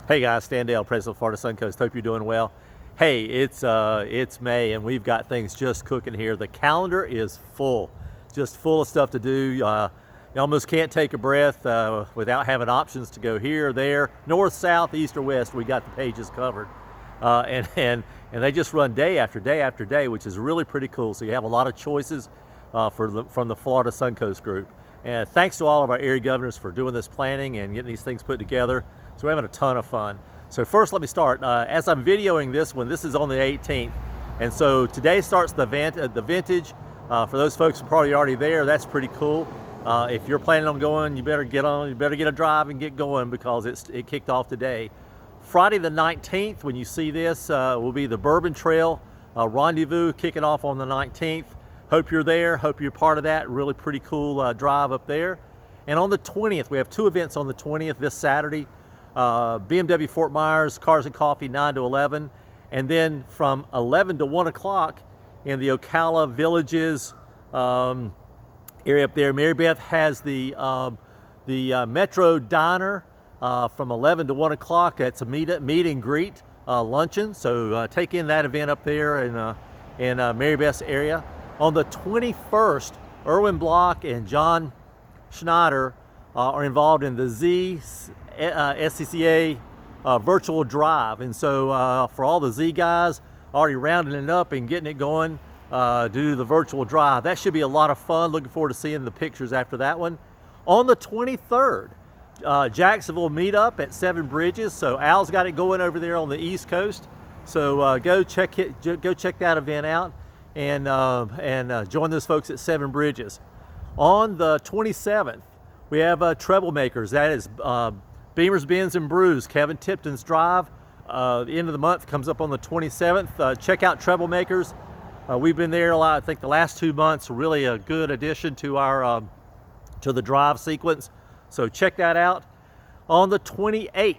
Hey guys, Stan Dale, President of Florida SunCoast. Hope you're doing well. Hey, it's May and we've got things just cooking here. The calendar is full, just full of stuff to do. You almost can't take a breath without having options to go here, there, north, south, east, or west. We got the pages covered, and they just run day after day after day, which is really pretty cool. So you have a lot of choices from the Florida SunCoast group. And thanks to all of our area governors for doing this planning and getting these things put together. So we're having a ton of fun. So first, let me start. As I'm videoing this one, this is on the 18th. And so today starts the vintage. For those folks who are probably already there, that's pretty cool. If you're planning on going, you better get a drive and get going because it kicked off today. Friday the 19th, when you see this, will be the Bourbon Trail Rendezvous kicking off on the 19th. Hope you're there, hope you're part of that. Really pretty cool drive up there. And on the 20th, we have two events on the 20th this Saturday. BMW Fort Myers, Cars and Coffee, 9 to 11. And then from 11 to 1 o'clock in the Ocala Villages area up there, Meribeth has the Metro Diner from 11 to 1 o'clock. That's a meet and greet luncheon. So take in that event up there in Meribeth's area. On the 21st, Irwin Block and John Schneider are involved in the ZSCCA Virtual Drive. And so for all the Z guys already rounding it up and getting it going, do the virtual drive. That should be a lot of fun. Looking forward to seeing the pictures after that one. On the 23rd, Jacksonville Meetup at Seven Bridges. So Al's got it going over there on the East Coast. So go check that event out and join those folks at Seven Bridges. On the 27th, we have Treble Makers. That is Bimmers, Bins, and Brews, Kevin Tipton's drive. The end of the month comes up on the 27th. Check out Treble Makers. We've been there a lot. I think the last 2 months, really a good addition to our to the drive sequence. So check that out. On the 28th,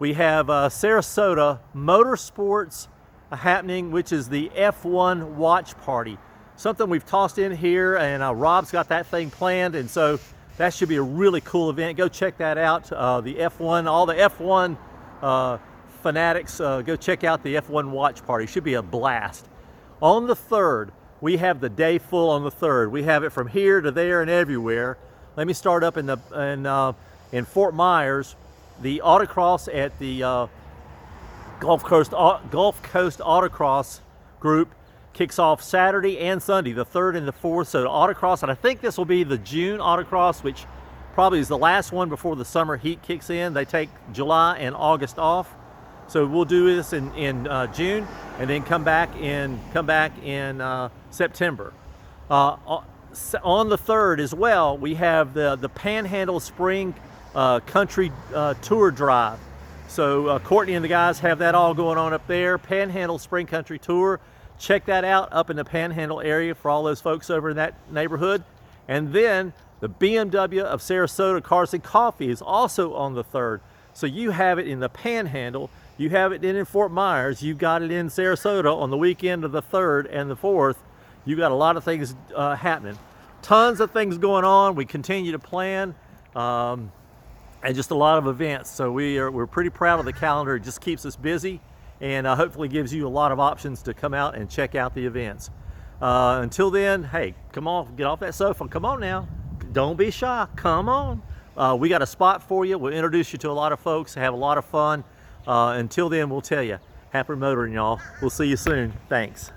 we have Sarasota Motorsports happening, which is the F1 watch party. Something we've tossed in here, and Rob's got that thing planned, and so that should be a really cool event. Go check that out. The F1, all the F1 fanatics, go check out the F1 watch party. Should be a blast. On the 3rd, we have the day full on the 3rd. We have it from here to there and everywhere. Let me start up in Fort Myers. The Autocross at the Gulf Coast Autocross group kicks off Saturday and Sunday, the 3rd and the 4th. So the Autocross, and I think this will be the June Autocross, which probably is the last one before the summer heat kicks in. They take July and August off. So we'll do this in June and then come back in September. On the 3rd as well, we have the Panhandle Spring Country Tour Drive. So Courtney and the guys have that all going on up there. Panhandle Spring Country Tour. Check that out up in the Panhandle area for all those folks over in that neighborhood. And then the BMW of Sarasota Cars and Coffee is also on the 3rd. So you have it in the Panhandle, you have it in Fort Myers, you've got it in Sarasota on the weekend of the 3rd and the 4th. You've got a lot of things happening. Tons of things going on. We continue to plan. And just a lot of events. So we're pretty proud of the calendar. It just keeps us busy and hopefully gives you a lot of options to come out and check out the events. Until then, hey, come on, get off that sofa. Come on now. Don't be shy. Come on. We got a spot for you. We'll introduce you to a lot of folks, have a lot of fun. Until then, we'll tell you, happy motoring, y'all. We'll see you soon. Thanks.